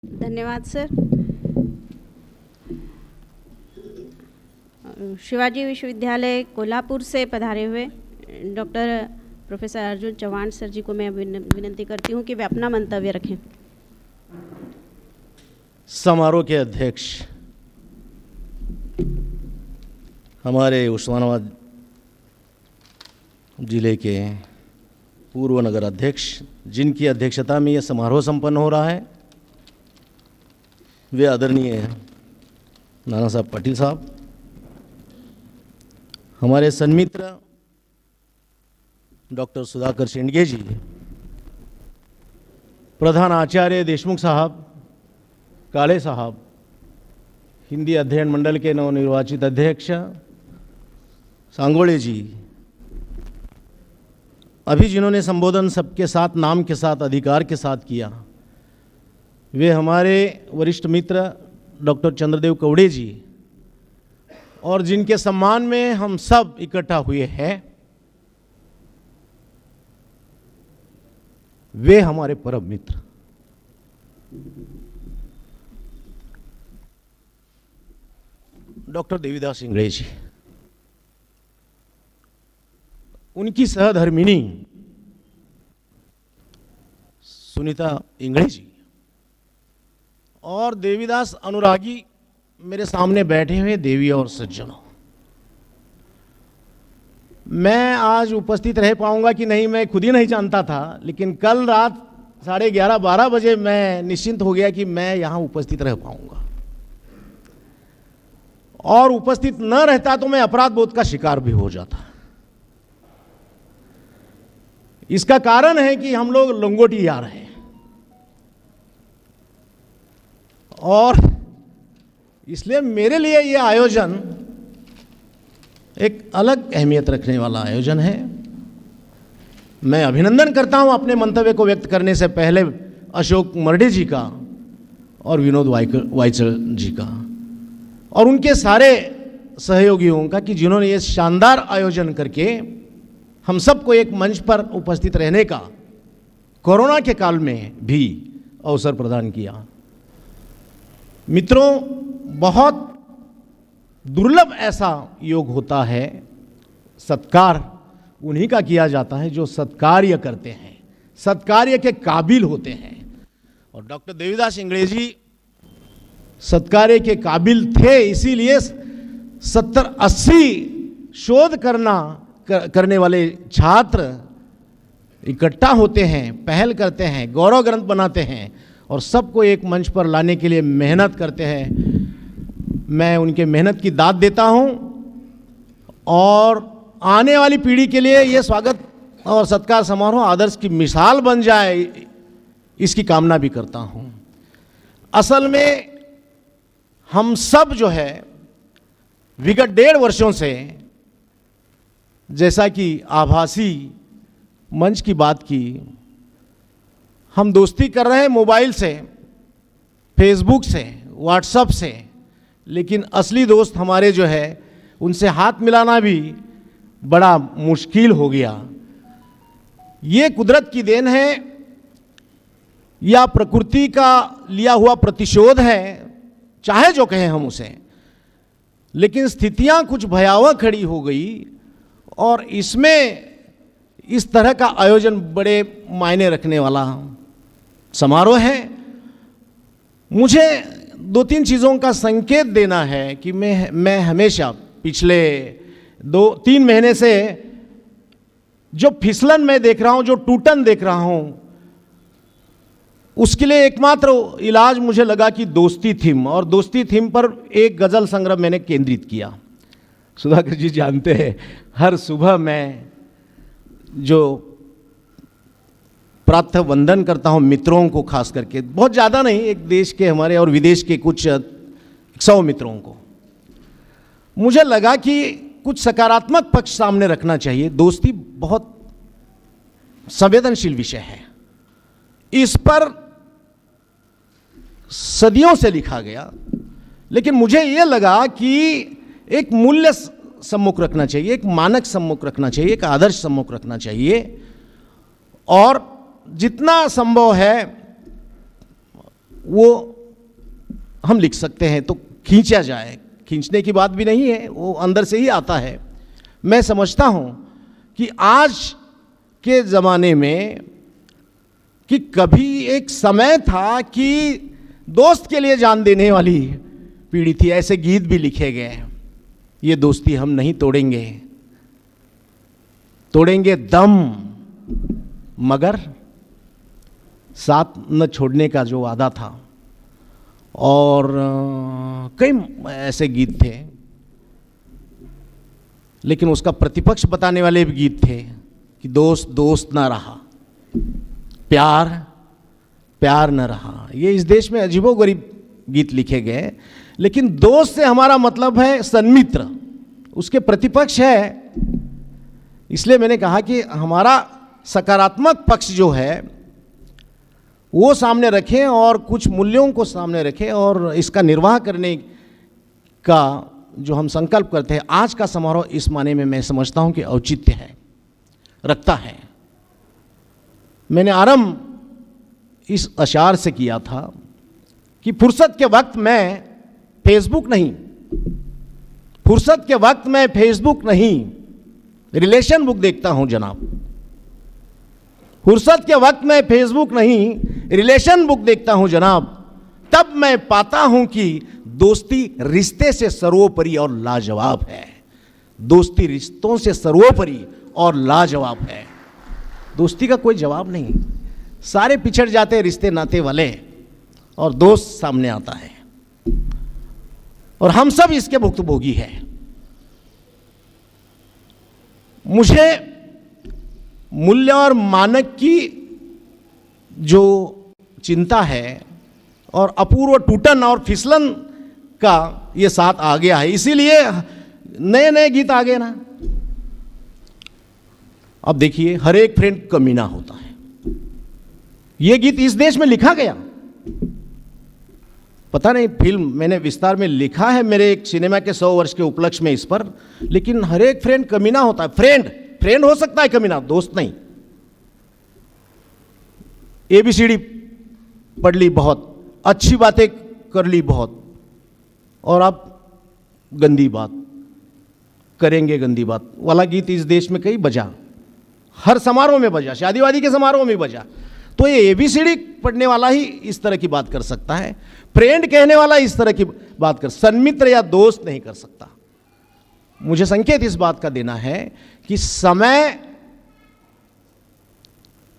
धन्यवाद सर। शिवाजी विश्वविद्यालय कोल्हापुर से पधारे हुए doctor professor Arjun Chauhan sir ji को मैं विनंती करती हूँ कि वे अपना मंतव्य रखें। समारोह के अध्यक्ष हमारे उस्मानाबाद जिले के पूर्व नगर अध्यक्ष, जिनकी अध्यक्षता में यह समारोह संपन्न हो रहा है, वे आदरणीय नाना साहब पाटिल साहब, हमारे सन्मित्र डॉक्टर सुधाकर शेंडगे जी, प्रधान आचार्य देशमुख साहब, काले साहब, हिंदी अध्ययन मंडल के नवनिर्वाचित अध्यक्ष सांगोड़े जी, अभी जिन्होंने संबोधन सबके साथ नाम के साथ अधिकार के साथ किया, वे हमारे वरिष्ठ मित्र डॉक्टर चंद्रदेव कौड़े जी, और जिनके सम्मान में हम सब इकट्ठा हुए हैं, वे हमारे परम मित्र डॉक्टर देवीदास इंगड़े जी, उनकी सहधर्मिणी सुनीता इंगड़े जी, और देवीदास अनुरागी मेरे सामने बैठे हुए देवी और सज्जनों। मैं आज उपस्थित रह पाऊंगा कि नहीं मैं खुद ही नहीं जानता था, लेकिन कल रात 11:30-12 बजे मैं निश्चिंत हो गया कि मैं यहां उपस्थित रह पाऊंगा, और उपस्थित न रहता तो मैं अपराध बोध का शिकार भी हो जाता। इसका कारण है कि हम लोग लंगोटी आ रहे हैं, और इसलिए मेरे लिए यह आयोजन एक अलग अहमियत रखने वाला आयोजन है। मैं अभिनंदन करता हूं अपने मंतव्य को व्यक्त करने से पहले अशोक मर्डे जी का और विनोद वाइचल जी का और उनके सारे सहयोगियों का, कि जिन्होंने ये शानदार आयोजन करके हम सबको एक मंच पर उपस्थित रहने का कोरोना के काल में भी अवसर प्रदान किया। मित्रों, बहुत दुर्लभ ऐसा योग होता है, सत्कार उन्हीं का किया जाता है जो सत्कार्य करते हैं, सत्कार्य के काबिल होते हैं, और डॉक्टर देवीदास इंगड़े जी सत्कार्य के काबिल थे। इसीलिए 70-80 शोध करने वाले छात्र इकट्ठा होते हैं, पहल करते हैं, गौरव ग्रंथ बनाते हैं और सबको एक मंच पर लाने के लिए मेहनत करते हैं। मैं उनके मेहनत की दाद देता हूं, और आने वाली पीढ़ी के लिए ये स्वागत और सत्कार समारोह आदर्श की मिसाल बन जाए, इसकी कामना भी करता हूं। असल में हम सब जो है विगत 1.5 वर्षों से, जैसा कि आभासी मंच की बात की, हम दोस्ती कर रहे हैं मोबाइल से, फेसबुक से, व्हाट्सएप से, लेकिन असली दोस्त हमारे जो है उनसे हाथ मिलाना भी बड़ा मुश्किल हो गया। ये कुदरत की देन है या प्रकृति का लिया हुआ प्रतिशोध है, चाहे जो कहें हम उसे, लेकिन स्थितियां कुछ भयावह खड़ी हो गई, और इसमें इस तरह का आयोजन बड़े मायने रखने वाला समारोह है। मुझे 2-3 चीज़ों का संकेत देना है कि मैं हमेशा पिछले 2-3 महीने से जो फिसलन मैं देख रहा हूं, जो टूटन देख रहा हूं, उसके लिए एकमात्र इलाज मुझे लगा कि दोस्ती थीम, और दोस्ती थीम पर एक गज़ल संग्रह मैंने केंद्रित किया। सुधाकर जी जानते हैं, हर सुबह मैं जो प्रातः वंदन करता हूं मित्रों को, खास करके बहुत ज़्यादा नहीं, एक देश के हमारे और विदेश के कुछ 100 मित्रों को, मुझे लगा कि कुछ सकारात्मक पक्ष सामने रखना चाहिए। दोस्ती बहुत संवेदनशील विषय है, इस पर सदियों से लिखा गया, लेकिन मुझे यह लगा कि एक मूल्य सम्मुख रखना चाहिए, एक मानक सम्मुख रखना चाहिए, एक आदर्श सम्मुख रखना चाहिए, और जितना संभव है वो हम लिख सकते हैं तो खींचा जाए, खींचने की बात भी नहीं है, वो अंदर से ही आता है। मैं समझता हूँ कि आज के ज़माने में कि कभी एक समय था कि दोस्त के लिए जान देने वाली पीढ़ी थी, ऐसे गीत भी लिखे गए। ये दोस्ती हम नहीं तोड़ेंगे, तोड़ेंगे दम मगर साथ न छोड़ने का जो वादा था। और कई ऐसे गीत थे, लेकिन उसका प्रतिपक्ष बताने वाले भी गीत थे कि दोस्त दोस्त ना रहा, प्यार प्यार न रहा। ये इस देश में अजीबोगरीब गीत लिखे गए, लेकिन दोस्त से हमारा मतलब है सन्मित्र, उसके प्रतिपक्ष है। इसलिए मैंने कहा कि हमारा सकारात्मक पक्ष जो है वो सामने रखें और कुछ मूल्यों को सामने रखें और इसका निर्वाह करने का जो हम संकल्प करते हैं। आज का समारोह इस माने में मैं समझता हूं कि औचित्य है, रखता है। मैंने आरंभ इस अशार से किया था कि फुर्सत के वक्त मैं फेसबुक नहीं, फुर्सत के वक्त मैं फेसबुक नहीं, रिलेशन बुक देखता हूं जनाब। फुर्सत के वक्त मैं फेसबुक नहीं, रिलेशन बुक देखता हूं जनाब। तब मैं पाता हूं कि दोस्ती रिश्ते से सर्वोपरि और लाजवाब है। दोस्ती रिश्तों से सर्वोपरि और लाजवाब है। दोस्ती का कोई जवाब नहीं, सारे पिछड़ जाते हैं रिश्ते नाते वाले और दोस्त सामने आता है, और हम सब इसके भुक्तभोगी हैं। मुझे मूल्य और मानक की जो चिंता है और अपूर्व टूटन और फिसलन का ये साथ आ गया है, इसीलिए नए नए गीत आ गए ना। अब देखिए, हर एक फ्रेंड कमीना होता है, ये गीत इस देश में लिखा गया। पता नहीं, फिल्म मैंने विस्तार में लिखा है मेरे एक सिनेमा के 100 वर्ष के उपलक्ष्य में इस पर, लेकिन हर एक फ्रेंड कमीना होता है। फ्रेंड हो सकता है कमीना, दोस्त नहीं। ABCD पढ़ ली बहुत, अच्छी बातें कर ली बहुत, और आप गंदी बात करेंगे, गंदी बात वाला गीत इस देश में कई बजा, हर समारोह में बजा, शादी वादी के समारोह में बजा। तो ये ABCD पढ़ने वाला ही इस तरह की बात कर सकता है, फ्रेंड कहने वाला इस तरह की बात कर, सन्मित्र या दोस्त नहीं कर सकता। मुझे संकेत इस बात का देना है कि समय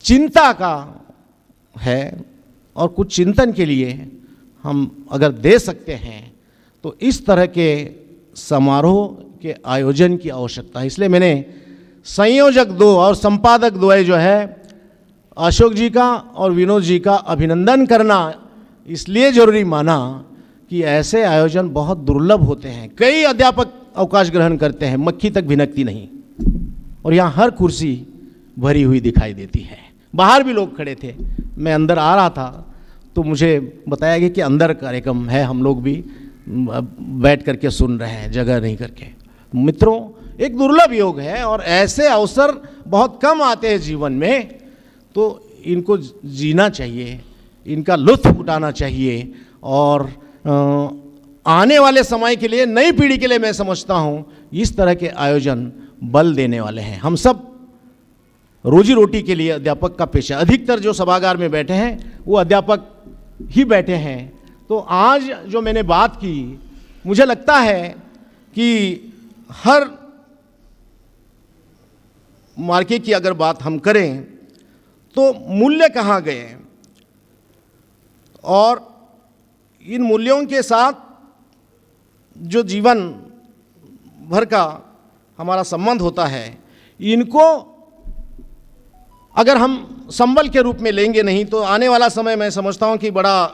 चिंता का है, और कुछ चिंतन के लिए हम अगर दे सकते हैं तो इस तरह के समारोह के आयोजन की आवश्यकता है। इसलिए मैंने संयोजक दो और संपादक द्वय जो है अशोक जी का और विनोद जी का अभिनंदन करना इसलिए जरूरी माना कि ऐसे आयोजन बहुत दुर्लभ होते हैं। कई अध्यापक अवकाश ग्रहण करते हैं, मक्खी तक भिनकती नहीं, और यहाँ हर कुर्सी भरी हुई दिखाई देती है। बाहर भी लोग खड़े थे, मैं अंदर आ रहा था तो मुझे बताया गया कि अंदर कार्यक्रम है, हम लोग भी बैठ करके सुन रहे हैं, जगह नहीं करके। मित्रों, एक दुर्लभ योग है और ऐसे अवसर बहुत कम आते हैं जीवन में, तो इनको जीना चाहिए, इनका लुत्फ उठाना चाहिए। और आने वाले समय के लिए, नई पीढ़ी के लिए मैं समझता हूँ इस तरह के आयोजन बल देने वाले हैं। हम सब रोजी रोटी के लिए अध्यापक का पेशा, अधिकतर जो सभागार में बैठे हैं वो अध्यापक ही बैठे हैं। तो आज जो मैंने बात की, मुझे लगता है कि हर मार्के की अगर बात हम करें तो मूल्य कहाँ गए, और इन मूल्यों के साथ जो जीवन भर का हमारा संबंध होता है, इनको अगर हम संबल के रूप में लेंगे नहीं तो आने वाला समय मैं समझता हूँ कि बड़ा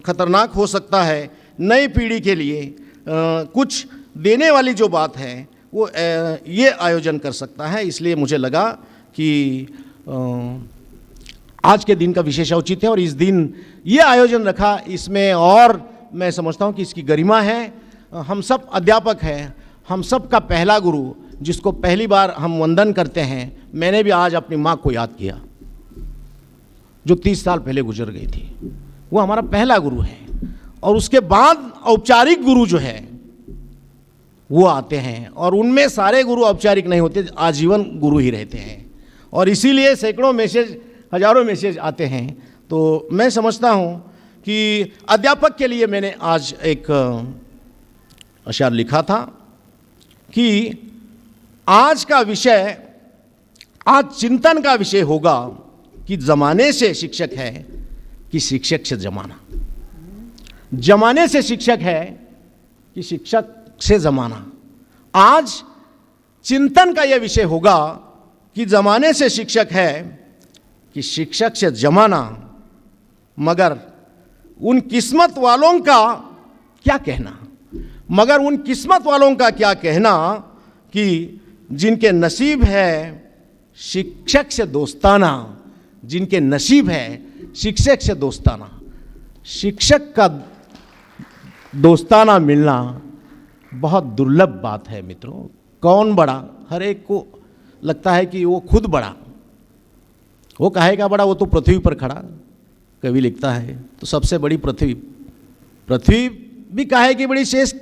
खतरनाक हो सकता है। नई पीढ़ी के लिए कुछ देने वाली जो बात है वो ये आयोजन कर सकता है। इसलिए मुझे लगा कि आज के दिन का विशेष औचित्य है और इस दिन ये आयोजन रखा, इसमें और मैं समझता हूँ कि इसकी गरिमा है। हम सब अध्यापक हैं, हम सब का पहला गुरु जिसको पहली बार हम वंदन करते हैं, मैंने भी आज अपनी माँ को याद किया जो 30 साल पहले गुजर गई थी। वो हमारा पहला गुरु है। और उसके बाद औपचारिक गुरु जो है वो आते हैं, और उनमें सारे गुरु औपचारिक नहीं होते, आजीवन गुरु ही रहते हैं। और इसीलिए सैकड़ों मैसेज, हजारों मैसेज आते हैं। तो मैं समझता हूँ कि अध्यापक के लिए मैंने आज एक अशार लिखा था कि आज का विषय, आज चिंतन का विषय होगा कि जमाने से शिक्षक है कि शिक्षक से जमाना, जमाने से शिक्षक है कि शिक्षक से जमाना। आज चिंतन का यह विषय होगा कि जमाने से शिक्षक है कि शिक्षक से जमाना। मगर उन किस्मत वालों का क्या कहना, मगर उन किस्मत वालों का क्या कहना कि जिनके नसीब है शिक्षक से दोस्ताना, जिनके नसीब है शिक्षक से दोस्ताना। शिक्षक का दोस्ताना मिलना बहुत दुर्लभ बात है मित्रों। कौन बड़ा, हर एक को लगता है कि वो खुद बड़ा, वो कहेगा बड़ा, वो तो पृथ्वी पर खड़ा, कवि लिखता है। तो सबसे बड़ी पृथ्वी, पृथ्वी भी काहे की बड़ी, शेष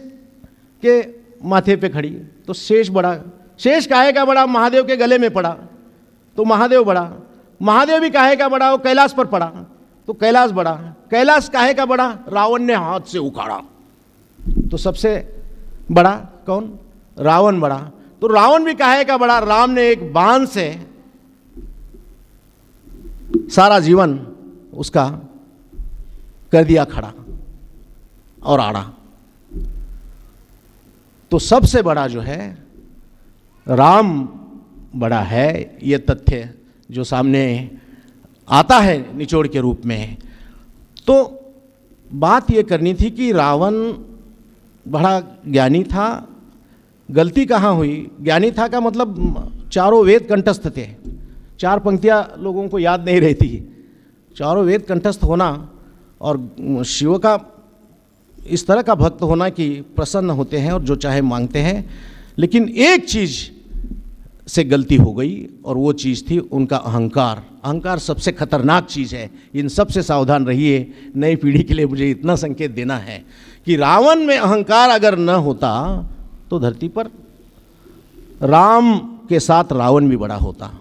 के माथे पे खड़ी, तो शेष बड़ा, शेष काहे का बड़ा, महादेव के गले में पड़ा तो महादेव बड़ा, महादेव भी काहे का बड़ा, वो कैलाश पर पड़ा तो कैलाश बड़ा, कैलाश काहे का बड़ा, रावण ने हाथ से उखाड़ा तो सबसे बड़ा कौन, रावण बड़ा। तो रावण भी काहे का बड़ा, राम ने एक बाण से सारा जीवन उसका कर दिया खड़ा और आड़ा। तो सबसे बड़ा जो है राम बड़ा है, ये तथ्य जो सामने आता है निचोड़ के रूप में। तो बात ये करनी थी कि रावण बड़ा ज्ञानी था, गलती कहाँ हुई, ज्ञानी था का मतलब चारों वेद कंठस्थ थे, चार पंक्तियाँ लोगों को याद नहीं रहती, चारों वेद कंठस्थ होना और शिव का इस तरह का भक्त होना कि प्रसन्न होते हैं और जो चाहे मांगते हैं। लेकिन एक चीज़ से गलती हो गई और वो चीज़ थी उनका अहंकार। अहंकार सबसे खतरनाक चीज़ है, इन सब से सावधान रहिए। नई पीढ़ी के लिए मुझे इतना संकेत देना है कि रावण में अहंकार अगर न होता तो धरती पर राम के साथ रावण भी बड़ा होता,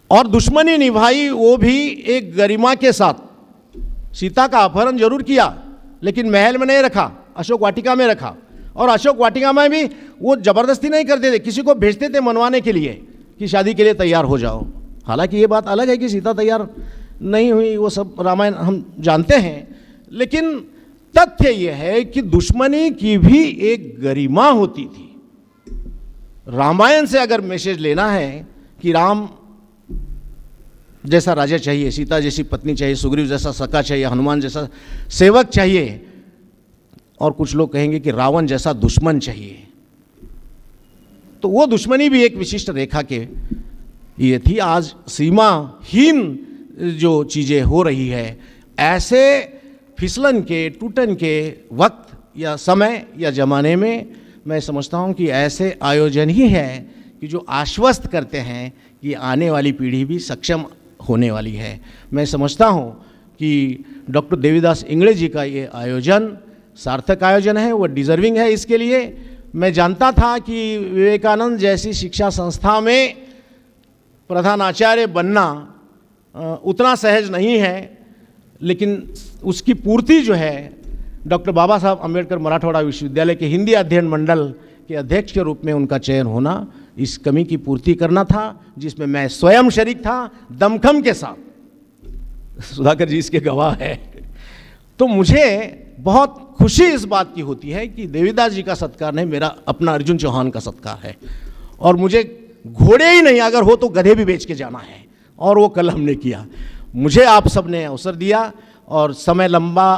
और दुश्मनी निभाई वो भी एक गरिमा के साथ। सीता का अपहरण जरूर किया लेकिन महल में नहीं रखा, अशोक वाटिका में रखा, और अशोक वाटिका में भी वो जबरदस्ती नहीं करते थे, किसी को भेजते थे मनवाने के लिए कि शादी के लिए तैयार हो जाओ। हालांकि ये बात अलग है कि सीता तैयार नहीं हुई, वो सब रामायण हम जानते हैं, लेकिन तथ्य ये है कि दुश्मनी की भी एक गरिमा होती थी। रामायण से अगर मैसेज लेना है कि राम जैसा राजा चाहिए, सीता जैसी पत्नी चाहिए, सुग्रीव जैसा सखा चाहिए, हनुमान जैसा सेवक चाहिए, और कुछ लोग कहेंगे कि रावण जैसा दुश्मन चाहिए, तो वो दुश्मनी भी एक विशिष्ट रेखा के ये थी। आज सीमाहीन जो चीज़ें हो रही है, ऐसे फिसलन के, टूटन के वक्त या समय या ज़माने में मैं समझता हूँ कि ऐसे आयोजन ही है कि जो आश्वस्त करते हैं कि आने वाली पीढ़ी भी सक्षम होने वाली है। मैं समझता हूँ कि डॉक्टर देवीदास इंगड़े जी का ये आयोजन सार्थक आयोजन है, वो डिज़र्विंग है इसके लिए। मैं जानता था कि विवेकानंद जैसी शिक्षा संस्था में प्रधानाचार्य बनना उतना सहज नहीं है, लेकिन उसकी पूर्ति जो है डॉक्टर बाबा साहब अम्बेडकर मराठवाड़ा विश्वविद्यालय के हिंदी अध्ययन मंडल के अध्यक्ष के रूप में उनका चयन होना, इस कमी की पूर्ति करना था जिसमें मैं स्वयं शरीक था दमखम के साथ। सुधाकर जी इसके गवाह है। तो मुझे बहुत खुशी इस बात की होती है कि देवीदास जी का सत्कार नहीं, मेरा अपना अर्जुन चौहान का सत्कार है, और मुझे घोड़े ही नहीं, अगर हो तो गधे भी बेच के जाना है, और वो कल हमने किया। मुझे आप सब ने अवसर दिया, और समय लंबा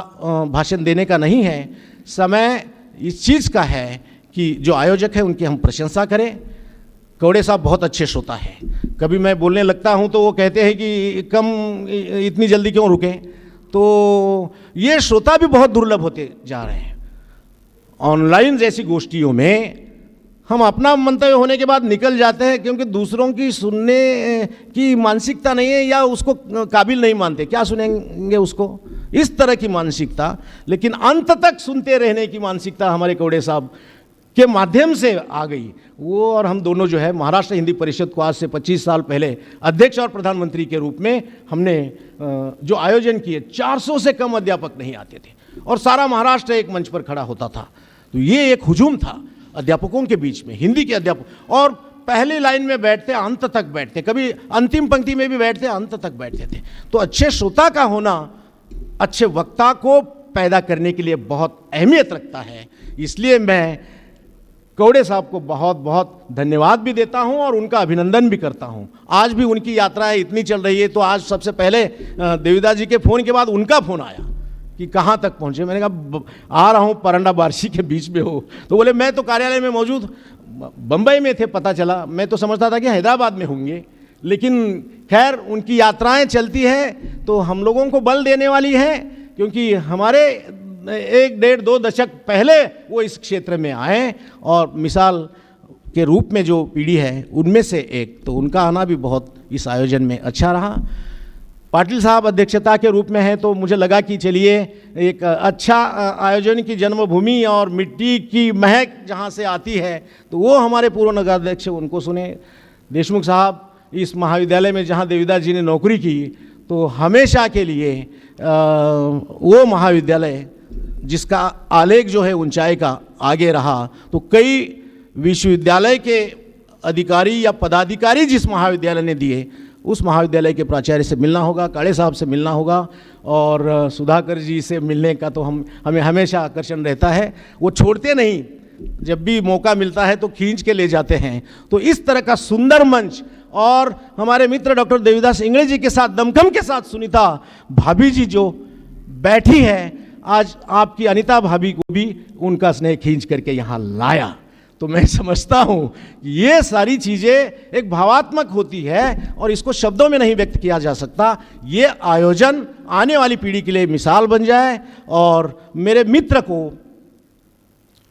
भाषण देने का नहीं है, समय इस चीज़ का है कि जो आयोजक है उनकी हम प्रशंसा करें। कौड़े साहब बहुत अच्छे श्रोता है, कभी मैं बोलने लगता हूं तो वो कहते हैं कि कम, इतनी जल्दी क्यों रुकें। तो ये श्रोता भी बहुत दुर्लभ होते जा रहे हैं। ऑनलाइन जैसी गोष्ठियों में हम अपना मंतव्य होने के बाद निकल जाते हैं, क्योंकि दूसरों की सुनने की मानसिकता नहीं है या उसको काबिल नहीं मानते, क्या सुनेंगे उसको, इस तरह की मानसिकता। लेकिन अंत तक सुनते रहने की मानसिकता हमारे कौड़े साहब के माध्यम से आ गई। वो और हम दोनों जो है महाराष्ट्र हिंदी परिषद को आज से 25 साल पहले अध्यक्ष और प्रधानमंत्री के रूप में हमने जो आयोजन किए, 400 से कम अध्यापक नहीं आते थे और सारा महाराष्ट्र एक मंच पर खड़ा होता था। तो ये एक हुजूम था अध्यापकों के बीच में, हिंदी के अध्यापक, और पहली लाइन में बैठते, अंत तक बैठते, कभी अंतिम पंक्ति में भी बैठते, अंत तक बैठते थे। तो अच्छे श्रोता का होना अच्छे वक्ता को पैदा करने के लिए बहुत अहमियत रखता है। इसलिए मैं कौड़े साहब को बहुत बहुत धन्यवाद भी देता हूं और उनका अभिनंदन भी करता हूं। आज भी उनकी यात्रा इतनी चल रही है, तो आज सबसे पहले देविदास जी के फ़ोन के बाद उनका फ़ोन आया कि कहाँ तक पहुँचे। मैंने कहा आ रहा हूँ, परंडा बार्शी के बीच में हो। तो बोले मैं तो कार्यालय में मौजूद, बम्बई में थे, पता चला। मैं तो समझता था कि हैदराबाद में होंगे, लेकिन खैर उनकी यात्राएं चलती हैं तो हम लोगों को बल देने वाली है, क्योंकि हमारे 1, 1.5, 2 दशक पहले वो इस क्षेत्र में आए और मिसाल के रूप में जो पीढ़ी है उनमें से एक, तो उनका आना भी बहुत इस आयोजन में अच्छा रहा। पाटिल साहब अध्यक्षता के रूप में है, तो मुझे लगा कि चलिए एक अच्छा आयोजन की जन्मभूमि और मिट्टी की महक जहाँ से आती है, तो वो हमारे पूर्व नगराध्यक्ष, उनको सुने। देशमुख साहब इस महाविद्यालय में जहाँ देविदास जी ने नौकरी की, तो हमेशा के लिए वो महाविद्यालय जिसका आलेख जो है ऊंचाई का आगे रहा, तो कई विश्वविद्यालय के अधिकारी या पदाधिकारी जिस महाविद्यालय ने दिए, उस महाविद्यालय के प्राचार्य से मिलना होगा, काड़े साहब से मिलना होगा, और सुधाकर जी से मिलने का तो हमें हमेशा आकर्षण रहता है। वो छोड़ते नहीं, जब भी मौका मिलता है तो खींच के ले जाते हैं। तो इस तरह का सुंदर मंच, और हमारे मित्र डॉक्टर देविदास इंगले जी के साथ, दमखम के साथ सुनीता भाभी जी जो बैठी है, आज आपकी अनिता भाभी को भी उनका स्नेह खींच करके यहाँ लाया। तो मैं समझता हूँ कि ये सारी चीज़ें एक भावात्मक होती है और इसको शब्दों में नहीं व्यक्त किया जा सकता। ये आयोजन आने वाली पीढ़ी के लिए मिसाल बन जाए और मेरे मित्र को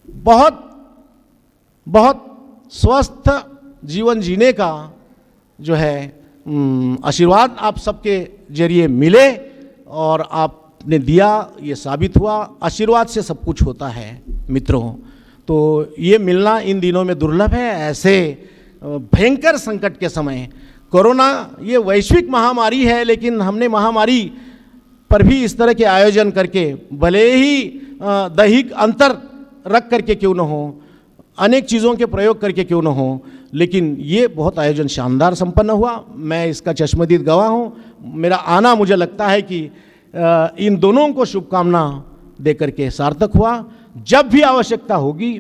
बहुत बहुत स्वस्थ जीवन जीने का जो है आशीर्वाद आप सबके जरिए मिले, और आपने दिया, ये साबित हुआ। आशीर्वाद से सब कुछ होता है मित्रों, तो ये मिलना इन दिनों में दुर्लभ है। ऐसे भयंकर संकट के समय, कोरोना ये वैश्विक महामारी है, लेकिन हमने महामारी पर भी इस तरह के आयोजन करके, भले ही दैहिक अंतर रख करके क्यों न हो, अनेक चीज़ों के प्रयोग करके क्यों न हो, लेकिन ये बहुत आयोजन शानदार संपन्न हुआ। मैं इसका चश्मदीद गवाह हूँ। मेरा आना मुझे लगता है कि इन दोनों को शुभकामना दे करके सार्थक हुआ। जब भी आवश्यकता होगी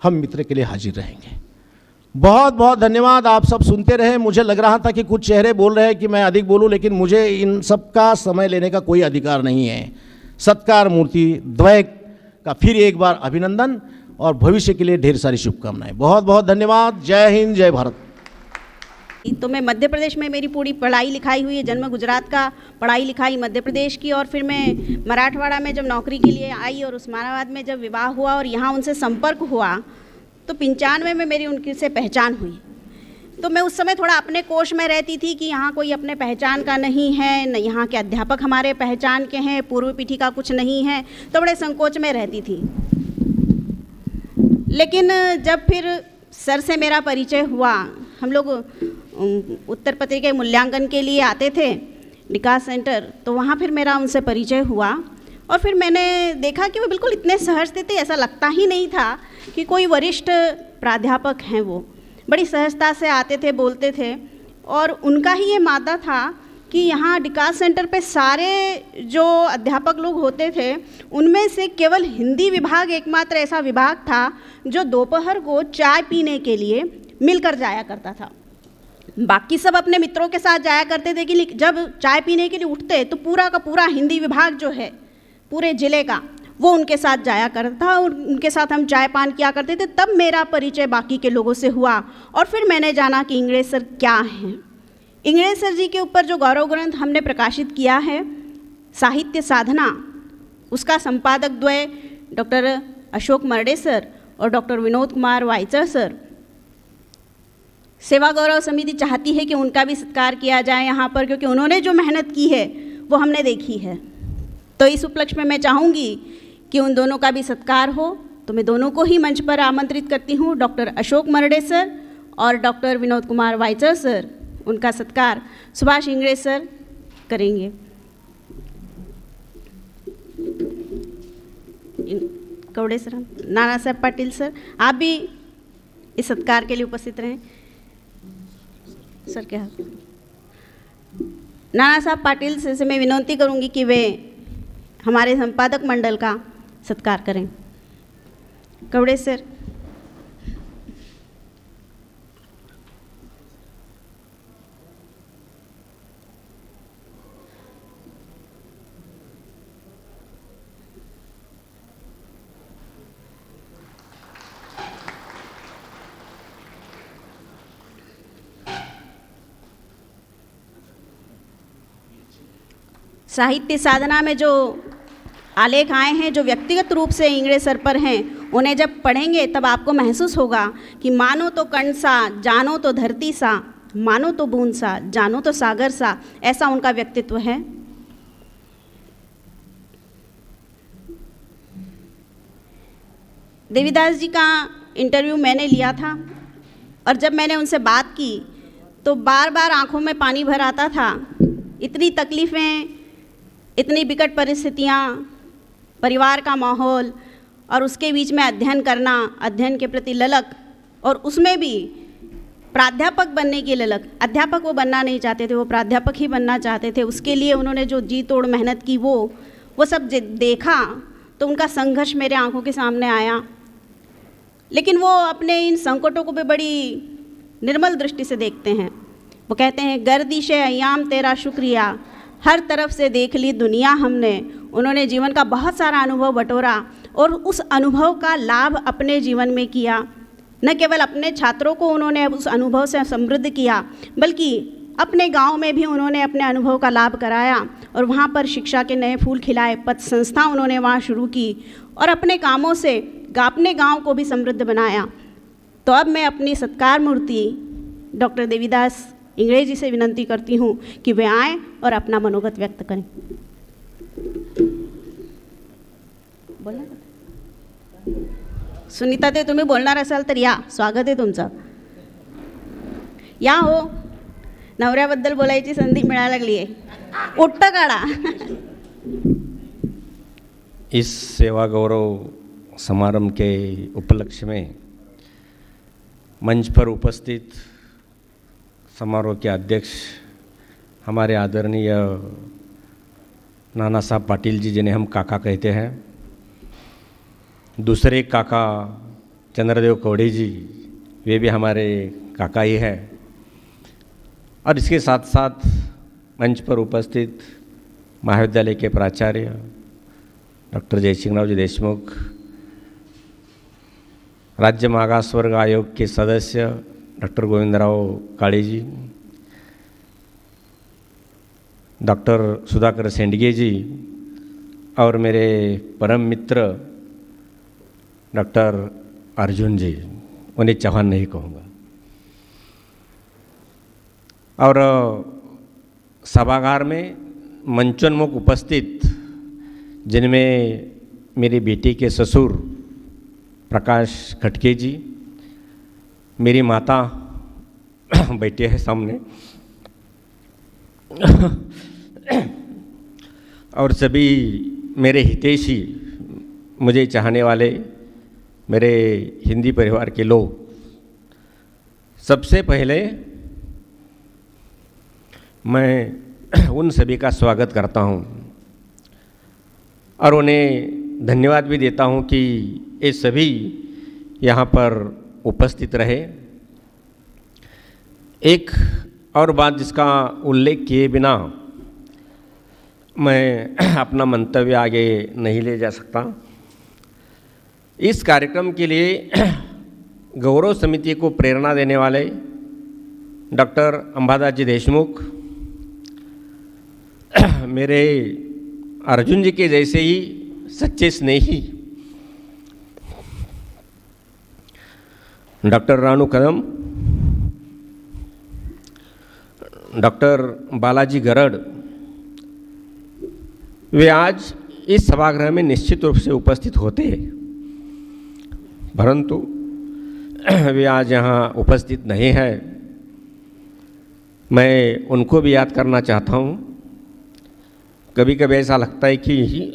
हम मित्र के लिए हाजिर रहेंगे। बहुत बहुत धन्यवाद। आप सब सुनते रहे। मुझे लग रहा था कि कुछ चेहरे बोल रहे हैं कि मैं अधिक बोलूं, लेकिन मुझे इन सब का समय लेने का कोई अधिकार नहीं है। सत्कार मूर्ति द्वय का फिर एक बार अभिनंदन और भविष्य के लिए ढेर सारी शुभकामनाएं। बहुत बहुत धन्यवाद। जय हिंद, जय भारत। तो मैं मध्य प्रदेश में मेरी पूरी पढ़ाई लिखाई हुई है। जन्म गुजरात का, पढ़ाई लिखाई मध्य प्रदेश की, और फिर मैं मराठवाड़ा में जब नौकरी के लिए आई और उस्मानाबाद में जब विवाह हुआ और यहाँ उनसे संपर्क हुआ, तो 95 में मेरी उनकी से पहचान हुई। तो मैं उस समय थोड़ा अपने कोश में रहती थी कि यहाँ कोई अपने पहचान का नहीं है, न यहाँ के अध्यापक हमारे पहचान के हैं, पूर्व पीढ़ी का कुछ नहीं है, तो बड़े संकोच में रहती थी। लेकिन जब फिर सर से मेरा परिचय हुआ, हम लोग उत्तर पत्रिका मूल्यांकन के लिए आते थे विकास सेंटर, तो वहाँ फिर मेरा उनसे परिचय हुआ और फिर मैंने देखा कि वो बिल्कुल इतने सहज थे, ऐसा लगता ही नहीं था कि कोई वरिष्ठ प्राध्यापक हैं। वो बड़ी सहजता से आते थे, बोलते थे, और उनका ही ये मादा था कि यहाँ विकास सेंटर पे सारे जो अध्यापक लोग होते थे उनमें से केवल हिंदी विभाग एकमात्र ऐसा विभाग था जो दोपहर को चाय पीने के लिए मिलकर जाया करता था। बाकी सब अपने मित्रों के साथ जाया करते थे कि जब चाय पीने के लिए उठते तो पूरा का पूरा हिंदी विभाग जो है पूरे ज़िले का वो उनके साथ जाया करता था और उनके साथ हम चाय पान किया करते थे। तब मेरा परिचय बाकी के लोगों से हुआ और फिर मैंने जाना कि इंगले सर क्या हैं। इंगले सर जी के ऊपर जो गौरव ग्रंथ हमने प्रकाशित किया है साहित्य साधना, उसका संपादक द्वय डॉक्टर अशोक मरडे सर और डॉक्टर विनोद कुमार वाइचर सर। सेवा गौरव समिति चाहती है कि उनका भी सत्कार किया जाए यहाँ पर, क्योंकि उन्होंने जो मेहनत की है वो हमने देखी है। तो इस उपलक्ष्य में मैं चाहूँगी कि उन दोनों का भी सत्कार हो, तो मैं दोनों को ही मंच पर आमंत्रित करती हूँ, डॉक्टर अशोक मरडे सर और डॉक्टर विनोद कुमार वाइचर सर। उनका सत्कार सुभाष इंगड़े सर करेंगे। कवड़े सर, नाना साहब पाटिल सर, आप भी इस सत्कार के लिए उपस्थित रहें। सर क्या नाना साहब पाटिल से मैं विनती करूंगी कि वे हमारे संपादक मंडल का सत्कार करें। कवड़े सर। साहित्य साधना में जो आलेख आए हैं, जो व्यक्तिगत रूप से इंगड़े सर पर हैं, उन्हें जब पढ़ेंगे तब आपको महसूस होगा कि मानो तो कण सा, जानो तो धरती सा, मानो तो बूंद सा, जानो तो सागर सा, ऐसा उनका व्यक्तित्व है। देवीदास जी का इंटरव्यू मैंने लिया था और जब मैंने उनसे बात की तो बार बार आंखों में पानी भर आता था। इतनी तकलीफ़ें, इतनी विकट परिस्थितियाँ, परिवार का माहौल और उसके बीच में अध्ययन करना, अध्ययन के प्रति ललक, और उसमें भी प्राध्यापक बनने की ललक। अध्यापक वो बनना नहीं चाहते थे, वो प्राध्यापक ही बनना चाहते थे। उसके लिए उन्होंने जो जी तोड़ मेहनत की वो सब देखा तो उनका संघर्ष मेरे आंखों के सामने आया। लेकिन वो अपने इन संकटों को भी बड़ी निर्मल दृष्टि से देखते हैं। वो कहते हैं, गर्दिशे अय्याम तेरा शुक्रिया, हर तरफ से देख ली दुनिया हमने। उन्होंने जीवन का बहुत सारा अनुभव बटोरा और उस अनुभव का लाभ अपने जीवन में किया। न केवल अपने छात्रों को उन्होंने उस अनुभव से समृद्ध किया, बल्कि अपने गांव में भी उन्होंने अपने अनुभव का लाभ कराया और वहाँ पर शिक्षा के नए फूल खिलाए। पथ संस्था उन्होंने वहाँ शुरू की और अपने कामों से अपने गांव को भी समृद्ध बनाया। तो अब मैं अपनी सत्कार मूर्ति डॉक्टर देवीदास इंगड़े जी से विनती करती हूँ कि वे आएँ और अपना मनोगत व्यक्त करें। बोलना सुनीता ते तुम्ही बोलणार असाल तर या, स्वागत आहे तुमचं। या हो, नवऱ्याबद्दल बोलायची संधी मिळायला लागली आहे, उठ्ठ काढा। इस सेवा गौरव समारंभ के उपलक्ष्य में मंच पर उपस्थित समारोह के अध्यक्ष हमारे आदरणीय नाना साहब पाटिल जी, जिन्हें हम काका कहते हैं, दूसरे काका चंद्रदेव कवड़े जी, वे भी हमारे काका ही हैं, और इसके साथ साथ मंच पर उपस्थित महाविद्यालय के प्राचार्य डॉक्टर जयसिंहराव जी देशमुख, राज्य मागास वर्ग आयोग के सदस्य डॉक्टर गोविंदराव काळे जी, डॉक्टर सुधाकर सेंडगे जी, और मेरे परम मित्र डॉक्टर अर्जुन जी, उन्हें चौहान नहीं कहूँगा, और सभागार में मंचोन्मुख उपस्थित, जिनमें मेरी बेटी के ससुर प्रकाश खटके जी, मेरी माता बैठे हैं सामने, और सभी मेरे हितैषी, मुझे चाहने वाले मेरे हिंदी परिवार के लोग, सबसे पहले मैं उन सभी का स्वागत करता हूं और उन्हें धन्यवाद भी देता हूं कि ये सभी यहाँ पर उपस्थित रहे। एक और बात जिसका उल्लेख किए बिना मैं अपना मंतव्य आगे नहीं ले जा सकता। इस कार्यक्रम के लिए गौरव समिति को प्रेरणा देने वाले डॉक्टर अंबादास जी देशमुख, मेरे अर्जुन जी के जैसे ही सच्चे स्नेही डॉक्टर रानू कदम, डॉक्टर बालाजी गरड़, वे आज इस सभागृह में निश्चित रूप से उपस्थित होते, परंतु वे आज यहाँ उपस्थित नहीं है। मैं उनको भी याद करना चाहता हूँ। कभी कभी ऐसा लगता है कि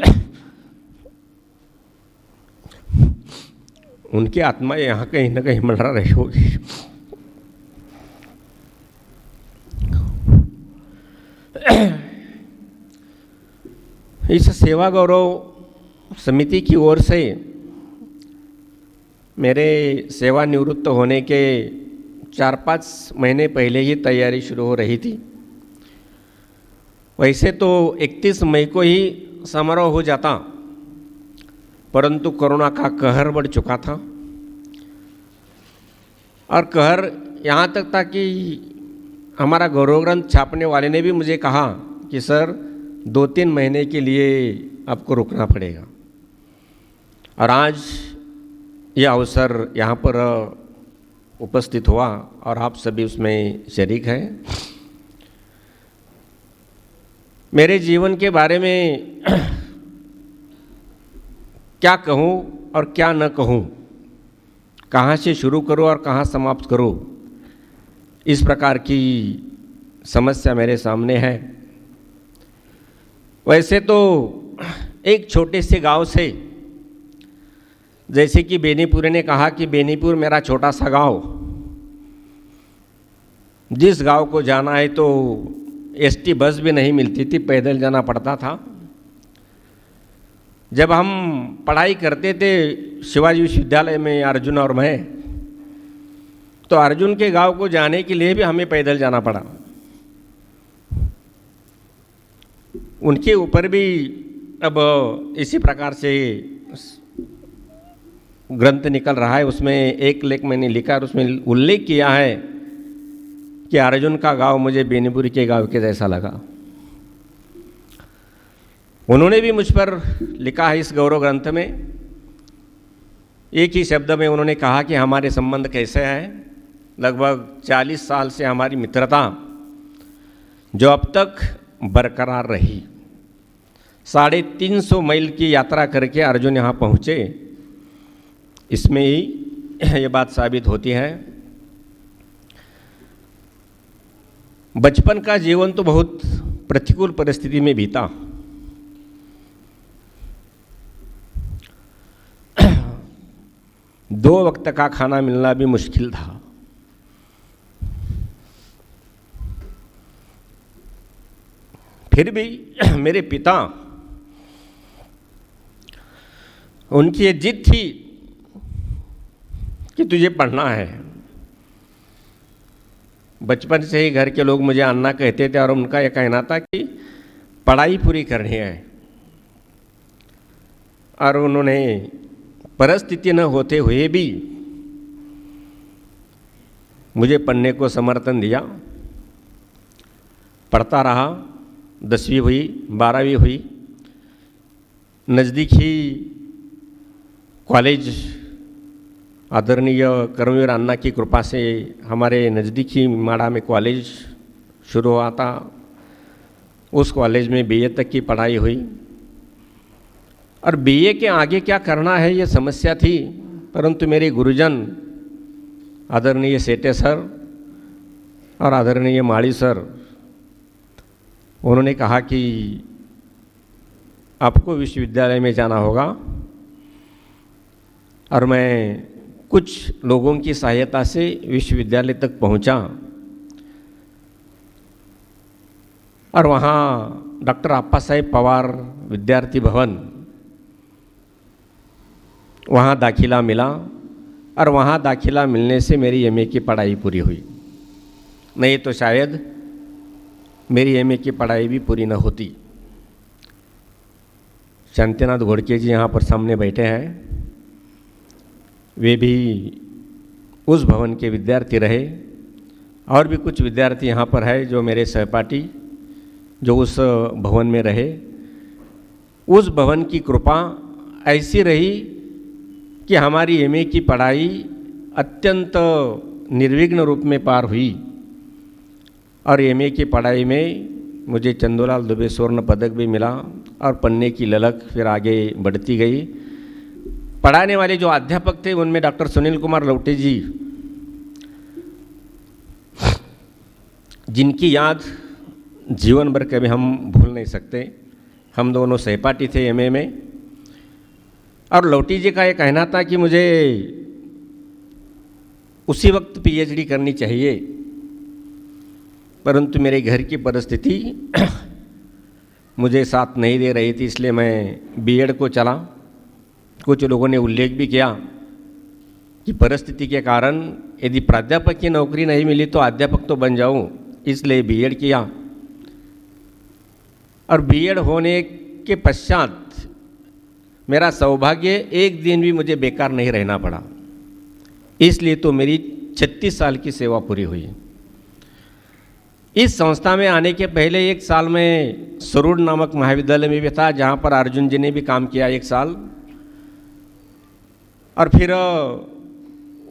उनकी आत्मा यहाँ कहीं ना कहीं मंडरा रही होगी। इस सेवा गौरव समिति की ओर से मेरे सेवानिवृत्त होने के 4-5 महीने पहले ही तैयारी शुरू हो रही थी। वैसे तो 31 मई को ही समारोह हो जाता, परंतु कोरोना का कहर बढ़ चुका था और कहर यहाँ तक था कि हमारा गौरव ग्रंथ छापने वाले ने भी मुझे कहा कि सर 2-3 महीने के लिए आपको रुकना पड़ेगा। और आज यह अवसर यहाँ पर उपस्थित हुआ और आप सभी उसमें शरीक हैं। मेरे जीवन के बारे में क्या कहूँ और क्या न कहूँ, कहाँ से शुरू करूँ और कहाँ समाप्त करूँ, इस प्रकार की समस्या मेरे सामने है। वैसे तो एक छोटे से गांव से, जैसे कि बेनीपुर ने कहा कि बेनीपुर मेरा छोटा सा गांव, जिस गांव को जाना है तो एसटी बस भी नहीं मिलती थी, पैदल जाना पड़ता था। जब हम पढ़ाई करते थे शिवाजी विश्वविद्यालय में, अर्जुन और मैं, तो अर्जुन के गांव को जाने के लिए भी हमें पैदल जाना पड़ा। उनके ऊपर भी अब इसी प्रकार से ग्रंथ निकल रहा है। उसमें एक लेख मैंने लिखा और उसमें उल्लेख किया है कि अर्जुन का गांव मुझे बेनीपुर के गांव के जैसा लगा। उन्होंने भी मुझ पर लिखा है इस गौरव ग्रंथ में, एक ही शब्द में उन्होंने कहा कि हमारे संबंध कैसे हैं। लगभग 40 साल से हमारी मित्रता जो अब तक बरकरार रही। 350 मील की यात्रा करके अर्जुन यहाँ पहुँचे, इसमें ही ये बात साबित होती है। बचपन का जीवन तो बहुत प्रतिकूल परिस्थिति में बीता। दो वक्त का खाना मिलना भी मुश्किल था। फिर भी मेरे पिता, उनकी ये जिद थी कि तुझे पढ़ना है। बचपन से ही घर के लोग मुझे अन्ना कहते थे और उनका यह कहना था कि पढ़ाई पूरी करनी है। और उन्होंने परिस्थिति न होते हुए भी मुझे पढ़ने को समर्थन दिया। पढ़ता रहा, 10वीं हुई, 12वीं हुई। नज़दीकी कॉलेज आदरणीय कर्मवीर अन्ना की कृपा से हमारे नज़दीकी माड़ा में कॉलेज शुरू हुआ था। उस कॉलेज में बीए तक की पढ़ाई हुई और बीए के आगे क्या करना है ये समस्या थी, परंतु मेरे गुरुजन आदरणीय सेठे सर और आदरणीय माड़ी सर, उन्होंने कहा कि आपको विश्वविद्यालय में जाना होगा। और मैं कुछ लोगों की सहायता से विश्वविद्यालय तक पहुंचा और वहाँ डॉक्टर अप्पा साहेब पवार विद्यार्थी भवन, वहाँ दाखिला मिला और वहाँ दाखिला मिलने से मेरी एमए की पढ़ाई पूरी हुई। नहीं तो शायद मेरी एमए की पढ़ाई भी पूरी न होती। शांतिनाथ घोड़के जी यहाँ पर सामने बैठे हैं, वे भी उस भवन के विद्यार्थी रहे। और भी कुछ विद्यार्थी यहाँ पर है जो मेरे सहपाठी, जो उस भवन में रहे। उस भवन की कृपा ऐसी रही कि हमारी एमए की पढ़ाई अत्यंत निर्विघ्न रूप में पार हुई और एमए की पढ़ाई में मुझे चंदूलाल दुबे स्वर्ण पदक भी मिला और पढ़ने की ललक फिर आगे बढ़ती गई। पढ़ाने वाले जो अध्यापक थे उनमें डॉक्टर सुनील कुमार लवटे जी, जिनकी याद जीवन भर कभी हम भूल नहीं सकते। हम दोनों सहपाठी थे एमए में और लवटी जी का ये कहना था कि मुझे उसी वक्त पीएचडी करनी चाहिए, परंतु मेरे घर की परिस्थिति मुझे साथ नहीं दे रही थी, इसलिए मैं बीएड को चला। कुछ लोगों ने उल्लेख भी किया कि परिस्थिति के कारण यदि प्राध्यापक की नौकरी नहीं मिली तो अध्यापक तो बन जाऊं, इसलिए बीएड किया। और बीएड होने के पश्चात मेरा सौभाग्य एक दिन भी मुझे बेकार नहीं रहना पड़ा, इसलिए तो मेरी 36 साल की सेवा पूरी हुई। इस संस्था में आने के पहले 1 साल में सरूड नामक महाविद्यालय में भी था, जहाँ पर अर्जुन जी ने भी काम किया 1 साल। और फिर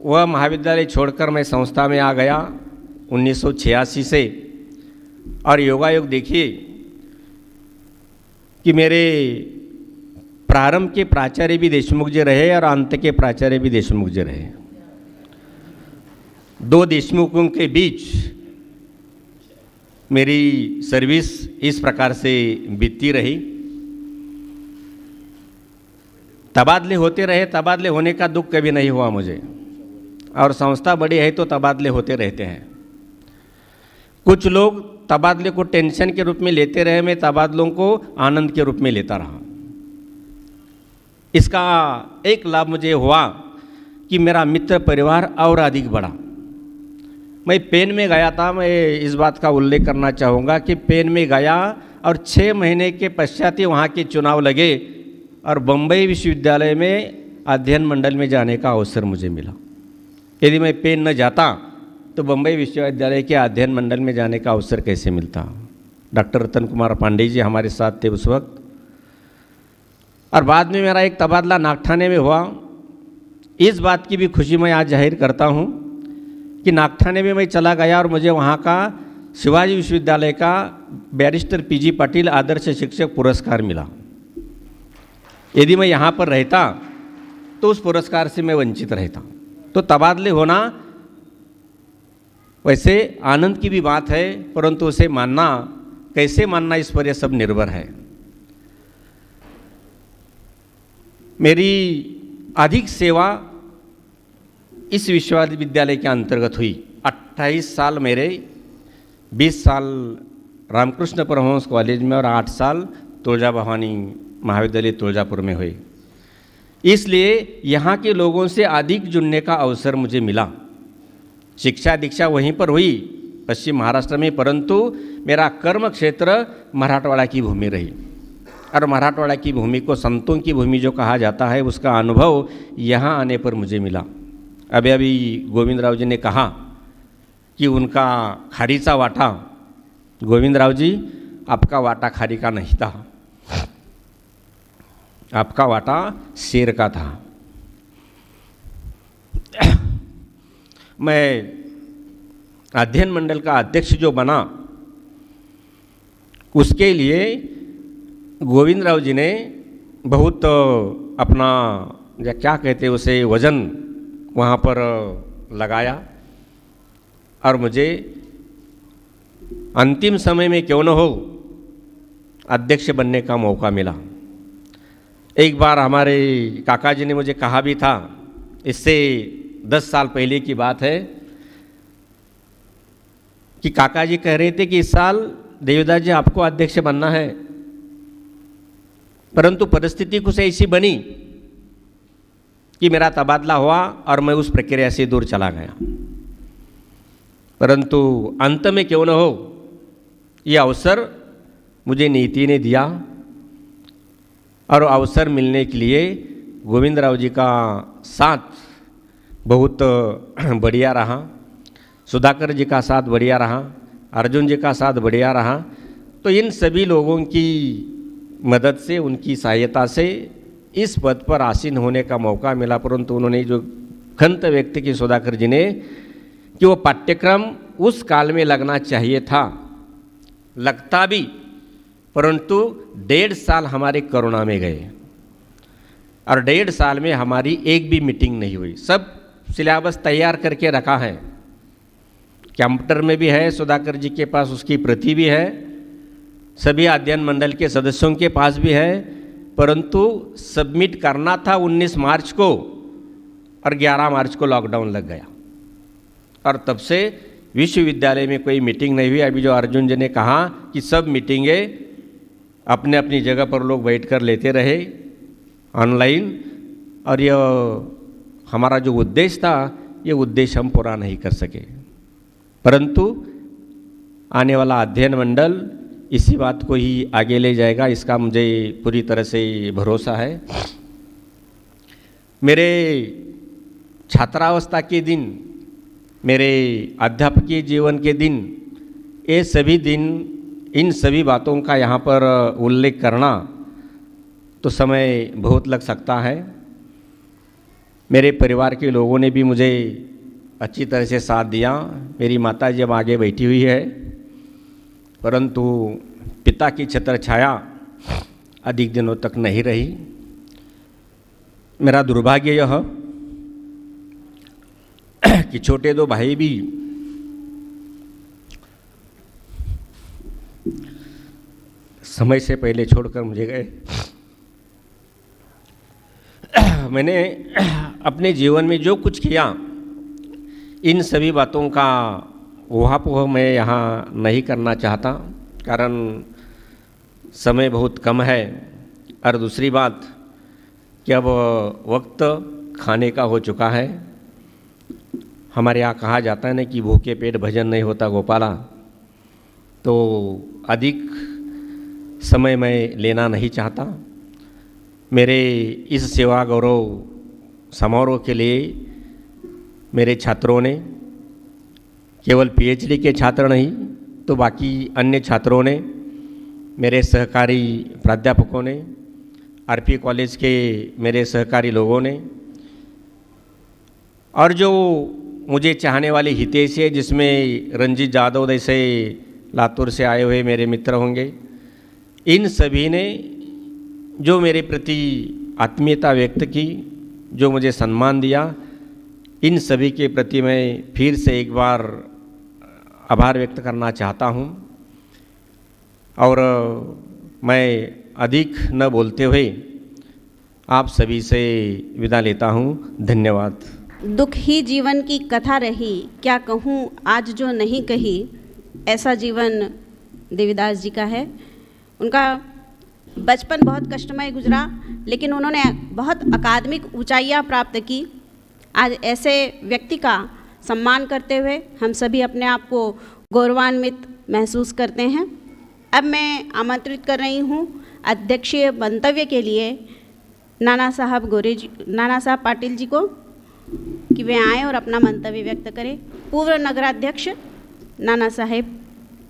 वह महाविद्यालय छोड़कर मैं संस्था में आ गया 1986 से। और योगायोग देखिए कि मेरे प्रारंभ के प्राचार्य भी देशमुख जी रहे और अंत के प्राचार्य भी देशमुख जी रहे। 2 देशमुखों के बीच मेरी सर्विस इस प्रकार से बीतती रही। तबादले होते रहे, तबादले होने का दुख कभी नहीं हुआ मुझे, और संस्था बड़ी है तो तबादले होते रहते हैं। कुछ लोग तबादले को टेंशन के रूप में लेते रहे, मैं तबादलों को आनंद के रूप में लेता रहा। इसका एक लाभ मुझे हुआ कि मेरा मित्र परिवार और अधिक बढ़ा। मैं पेन में गया था, मैं इस बात का उल्लेख करना चाहूँगा कि पेन में गया और 6 महीने के पश्चात ही वहाँ के चुनाव लगे और बम्बई विश्वविद्यालय में अध्ययन मंडल में जाने का अवसर मुझे मिला। यदि मैं पेन न जाता तो बम्बई विश्वविद्यालय के अध्ययन मंडल में जाने का अवसर कैसे मिलता। डॉक्टर रतन कुमार पांडे जी हमारे साथ थे उस वक्त। और बाद में मेरा एक तबादला नागठाणे में हुआ। इस बात की भी खुशी मैं आज जाहिर करता हूँ कि नागठाणे में मैं चला गया और मुझे वहाँ का शिवाजी विश्वविद्यालय का बैरिस्टर पीजी पाटिल आदर्श शिक्षक पुरस्कार मिला। यदि मैं यहाँ पर रहता तो उस पुरस्कार से मैं वंचित रहता। तो तबादले होना वैसे आनंद की भी बात है, परंतु उसे मानना, कैसे मानना, इस पर यह सब निर्भर है। मेरी अधिक सेवा इस विश्वविद्यालय के अंतर्गत हुई। 28 साल मेरे, 20 साल रामकृष्ण परमहंस कॉलेज में और 8 साल तुलजा भवानी महाविद्यालय तुलजापुर में हुई। इसलिए यहाँ के लोगों से अधिक जुड़ने का अवसर मुझे मिला। शिक्षा दीक्षा वहीं पर हुई पश्चिम महाराष्ट्र में, परंतु मेरा कर्म क्षेत्र मराठवाड़ा की भूमि रही। और मराठवाड़ा की भूमि को संतों की भूमि जो कहा जाता है, उसका अनुभव यहाँ आने पर मुझे मिला। अभी अभी गोविंदराव जी ने कहा कि उनका खारीचा वाटा, गोविंदराव जी आपका वाटा खारी का नहीं था, आपका वाटा शेर का था। मैं अध्ययन मंडल का अध्यक्ष जो बना, उसके लिए गोविंदराव जी ने बहुत अपना क्या कहते हैं उसे वजन वहाँ पर लगाया और मुझे अंतिम समय में क्यों न हो अध्यक्ष बनने का मौका मिला। एक बार हमारे काका जी ने मुझे कहा भी था, इससे 10 साल पहले की बात है, कि काका जी कह रहे थे कि इस साल देवदास जी आपको अध्यक्ष बनना है, परंतु परिस्थिति कुछ ऐसी बनी कि मेरा तबादला हुआ और मैं उस प्रक्रिया से दूर चला गया। परंतु अंत में क्यों न हो, ये अवसर मुझे नीति ने दिया और अवसर मिलने के लिए गोविंदराव जी का साथ बहुत बढ़िया रहा, सुधाकर जी का साथ बढ़िया रहा, अर्जुन जी का साथ बढ़िया रहा। तो इन सभी लोगों की मदद से, उनकी सहायता से इस पद पर आसीन होने का मौका मिला। परंतु उन्होंने जो खंत व्यक्त की सुधाकर जी ने कि वो पाठ्यक्रम उस काल में लगना चाहिए था, लगता भी, परंतु 1.5 साल हमारे कोरोना में गए और 1.5 साल में हमारी एक भी मीटिंग नहीं हुई। सब सिलेबस तैयार करके रखा है, कंप्यूटर में भी है, सुधाकर जी के पास उसकी प्रति भी है, सभी अध्ययन मंडल के सदस्यों के पास भी है, परंतु सबमिट करना था 19 मार्च को और 11 मार्च को लॉकडाउन लग गया और तब से विश्वविद्यालय में कोई मीटिंग नहीं हुई। अभी जो अर्जुन जी ने कहा कि सब मीटिंगें अपने अपनी जगह पर लोग बैठ कर लेते रहे ऑनलाइन, और यह हमारा जो उद्देश्य था ये उद्देश्य हम पूरा नहीं कर सके, परंतु आने वाला अध्ययन मंडल इसी बात को ही आगे ले जाएगा, इसका मुझे पूरी तरह से भरोसा है। मेरे छात्रावस्था के दिन, मेरे अध्यापकीय जीवन के दिन, ये सभी दिन, इन सभी बातों का यहाँ पर उल्लेख करना तो समय बहुत लग सकता है। मेरे परिवार के लोगों ने भी मुझे अच्छी तरह से साथ दिया। मेरी माता जी अब आगे बैठी हुई है, परंतु पिता की छत्र छाया अधिक दिनों तक नहीं रही। मेरा दुर्भाग्य यह कि छोटे 2 भाई भी समय से पहले छोड़कर मुझे गए। मैंने अपने जीवन में जो कुछ किया, इन सभी बातों का ऊहापोह मैं यहाँ नहीं करना चाहता, कारण समय बहुत कम है, और दूसरी बात कि अब वक्त खाने का हो चुका है। हमारे यहाँ कहा जाता है ना कि भूखे पेट भजन नहीं होता गोपाला, तो अधिक समय मैं लेना नहीं चाहता। मेरे इस सेवा गौरव समारोह के लिए मेरे छात्रों ने, केवल पीएचडी के छात्र नहीं तो बाकी अन्य छात्रों ने, मेरे सहकारी प्राध्यापकों ने, आरपी कॉलेज के मेरे सहकारी लोगों ने, और जो मुझे चाहने वाले हितैषी है, जिसमें रंजीत जादव जैसे लातूर से आए हुए मेरे मित्र होंगे, इन सभी ने जो मेरे प्रति आत्मीयता व्यक्त की, जो मुझे सम्मान दिया, इन सभी के प्रति मैं फिर से एक बार आभार व्यक्त करना चाहता हूँ। और मैं अधिक न बोलते हुए आप सभी से विदा लेता हूँ। धन्यवाद। दुख ही जीवन की कथा रही, क्या कहूँ आज जो नहीं कही, ऐसा जीवन देवीदास जी का है। उनका बचपन बहुत कष्टमय गुजरा, लेकिन उन्होंने बहुत अकादमिक ऊंचाइयां प्राप्त की। आज ऐसे व्यक्ति का सम्मान करते हुए हम सभी अपने आप को गौरवान्वित महसूस करते हैं। अब मैं आमंत्रित कर रही हूँ अध्यक्षीय मंतव्य के लिए नाना साहब पाटिल जी को कि वे आएँ और अपना मंतव्य व्यक्त करें। पूर्व नगराध्यक्ष नाना साहेब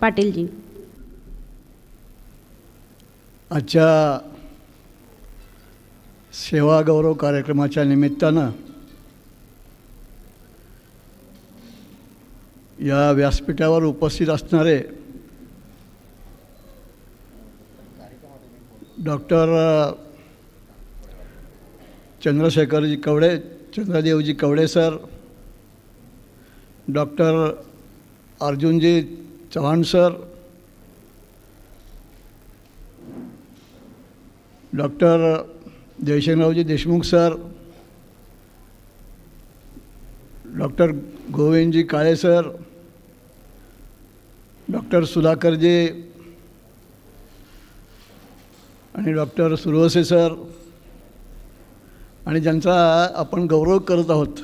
पाटिल जी। आजच्या सेवा गौरव कार्यक्रमाच्या निमित्तानं या व्यासपीठावर उपस्थित असणारे doctor Chandradevji Kawade sir, doctor Arjunji Chavan sir, doctor Jayshankarraoji Deshmukh sir, doctor Govindji Kale sir, doctor Sudhakarji आणि डॉक्टर सुरवसे सर, आणि ज्यांचा आपण गौरव करत आहोत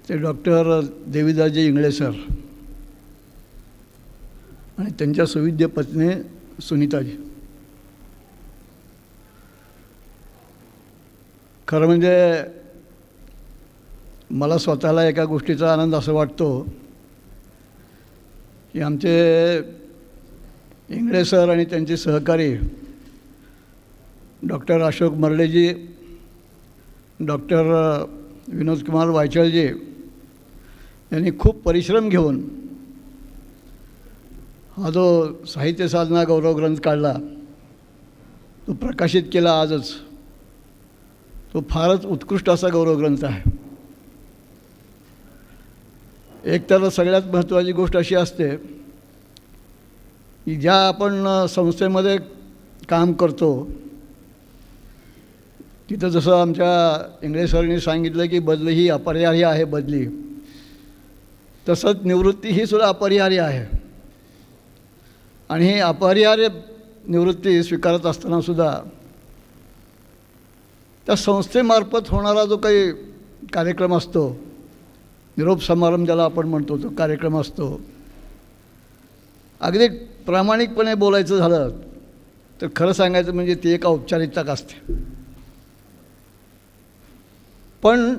ते डॉक्टर देवीदासजी इंगळे सर आणि त्यांच्या सुविद्य पत्नी सुनीताजी। खरं म्हणजे मला स्वतःला एका गोष्टीचा आनंद असं वाटतो की आमचे इंगळे सर आणि त्यांचे सहकारी डॉक्टर अशोक मर्लेजी डॉक्टर विनोदकुमार वायचळजे यांनी खूप परिश्रम घेऊन हा जो साहित्य साधना गौरव ग्रंथ काढला, तो प्रकाशित केला आजच. तो फारच उत्कृष्ट असा गौरव ग्रंथ आहे. एक तर सगळ्यात महत्त्वाची गोष्ट अशी असते की ज्या आपण संस्थेमध्ये काम करतो तिथं जसं आमच्या इंग्रज सरांनी सांगितलं की बदली ही अपरिहार्य आहे बदली, तसंच निवृत्ती ही सुद्धा अपरिहार्य आहे. आणि ही अपरिहार्य निवृत्ती स्वीकारत असतानासुद्धा त्या संस्थेमार्फत होणारा जो काही कार्यक्रम असतो, निरोप समारंभ ज्याला आपण म्हणतो, तो कार्यक्रम असतो, अगदी प्रामाणिकपणे बोलायचं झालं तर खरं सांगायचं म्हणजे ती एक औपचारिकता असते. पण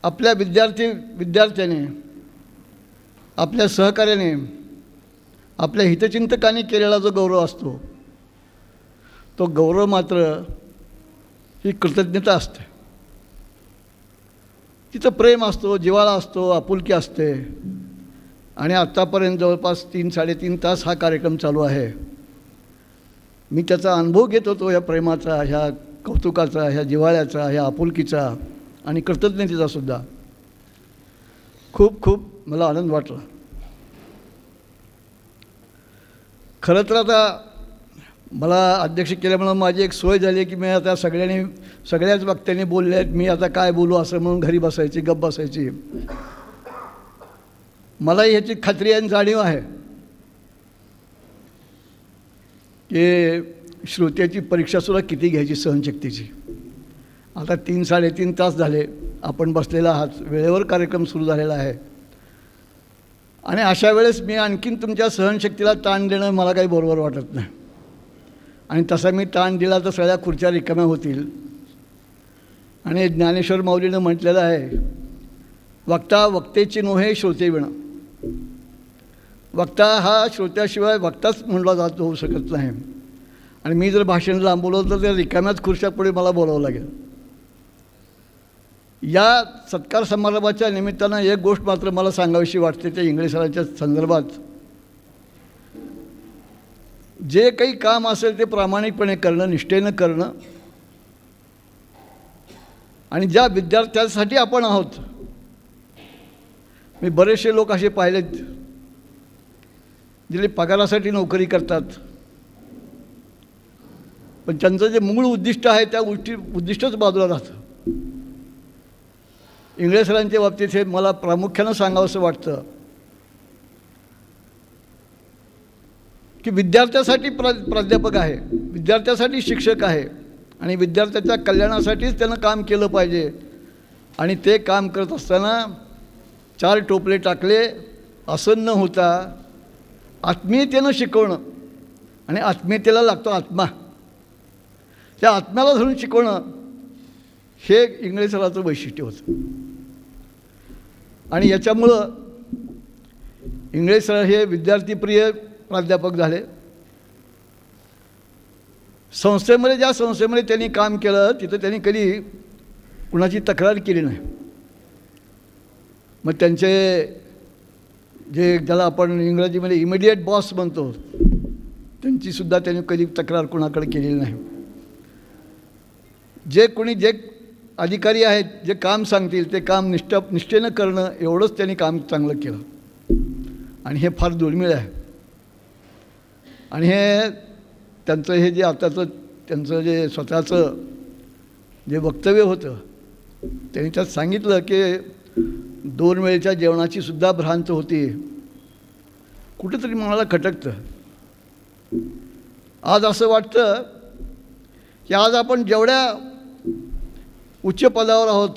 आपल्या विद्यार्थ्याने, आपल्या सहकार्याने, आपल्या हितचिंतकांनी केलेला जो गौरव असतो, तो गौरव मात्र ही कृतज्ञता असते. तिथं प्रेम असतो, जिव्हाळा असतो, आपुलकी असते. आणि आत्तापर्यंत जवळपास 3-3.5 तास हा कार्यक्रम चालू आहे. मी त्याचा अनुभव घेत होतो, ह्या प्रेमाचा, ह्या कौतुकाचा, ह्या जिव्हाळ्याचा, ह्या आपुलकीचा आणि कृतज्ञतेचा सुद्धा. खूप खूप मला आनंद वाटला. खरं तर आता मला अध्यक्ष केल्यामुळं माझी एक सोय झाली की मी आता सगळ्याच वक्त्यांनी बोलले आहेत, मी आता काय बोलू असं म्हणून घरी बसायची, गप्प बसायची. मलाही ह्याची खात्री आणि जाणीव आहे की श्रोत्याची परीक्षासुद्धा किती घ्यायची सहनशक्तीची. आता 3-3.5 तास झाले आपण बसलेला आहात, वेळेवर कार्यक्रम सुरू झालेला आहे. आणि अशा वेळेस मी आणखीन तुमच्या सहनशक्तीला ताण देणं मला काही बरोबर वाटत नाही. आणि तसा मी ताण दिला तर सगळ्या खुर्च्या रिकाम्या होतील. आणि ज्ञानेश्वर माऊलीनं म्हटलेलं आहे, वक्ता वक्तेची नोहे श्रोते विण. वक्ता हा श्रोत्याशिवाय वक्ताच म्हणला जातो होऊ शकत नाही. आणि मी जर भाषण लांबवलं तर त्या रिकाम्याच खुर्च्यापुढे मला बोलावं लागेल. या सत्कार समारंभाच्या निमित्तानं एक गोष्ट मात्र मला सांगावीशी वाटते, त्या इंग्रज सरांच्या संदर्भात. जे काही काम असेल ते प्रामाणिकपणे करणं, निष्ठेनं करणं. आणि ज्या विद्यार्थ्यांसाठी आपण आहोत, मी बरेचसे लोक असे पाहिलेत जे पगारासाठी नोकरी करतात, पण त्यांचं जे मूळ उद्दिष्ट आहे त्या उद्दिष्टच बाजूला राहतं. इंग्रज सरांच्या बाबतीत हे मला प्रामुख्यानं सांगावंसं वाटतं की विद्यार्थ्यासाठी प्राध्यापक आहे, विद्यार्थ्यासाठी शिक्षक आहे आणि विद्यार्थ्याच्या कल्याणासाठीच त्यानं काम केलं पाहिजे. आणि ते काम करत असताना 4 टोपले टाकले असं न होता आत्मीयतेनं शिकवणं. आणि आत्मीयतेला लागतो आत्मा, त्या आत्म्याला धरून शिकवणं हे इंग्रज सराचं वैशिष्ट्य होतं. आणि याच्यामुळं इंग्रज सर हे विद्यार्थीप्रिय प्राध्यापक झाले. संस्थेमध्ये, ज्या संस्थेमध्ये त्यांनी काम केलं तिथं त्यांनी कधी कुणाची तक्रार केली नाही. मग त्यांचे जे ज्याला आपण इंग्रजीमध्ये इमिडिएट बॉस म्हणतो, त्यांचीसुद्धा त्यांनी कधी तक्रार कुणाकडे केलेली नाही. जे अधिकारी आहेत, जे काम सांगतील ते काम निष्ठेनं करणं, एवढंच त्यांनी काम चांगलं केलं. आणि हे फार दुर्मिळ आहे. आणि हे त्यांचं हे जे आताचं त्यांचं जे स्वतःचं जे वक्तव्य होतं, त्यांनी त्यात सांगितलं की 2 वेळेच्या जेवणाची सुद्धा भ्रांत होती. कुठेतरी मनाला खटकतं. आज असं वाटतं की आज आपण जेवढ्या उच्च पदावर आहोत,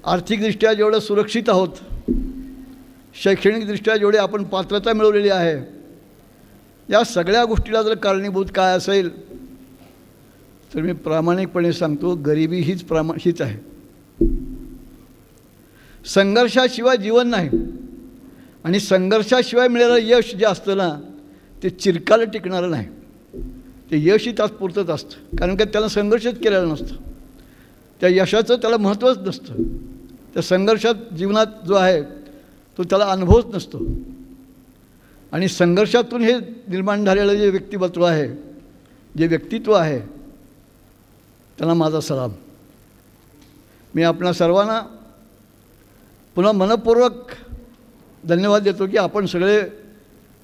आर्थिकदृष्ट्या जेवढं सुरक्षित आहोत, शैक्षणिकदृष्ट्या जेवढी आपण पात्रता मिळवलेली आहे, या सगळ्या गोष्टीला जर कारणीभूत काय असेल तर मी प्रामाणिकपणे सांगतो, गरिबी हीच आहे. संघर्षाशिवाय जीवन नाही. आणि संघर्षाशिवाय मिळालेलं यश जे असतं ना, ते चिरकाल टिकणारं नाही. ते यशही तात्पुरतंच असतं, कारण का त्याला संघर्षच केलेला नसतं. त्या यशाचं त्याला महत्त्वच नसतं. त्या संघर्षात जीवनात जो आहे तो त्याला अनुभवच नसतो. आणि संघर्षातून हे निर्माण झालेलं जे व्यक्तिमत्व आहे, जे व्यक्तित्व आहे, त्यांना माझा सलाम. मी आपणा सर्वांना पुन्हा मनपूर्वक धन्यवाद देतो की आपण सगळे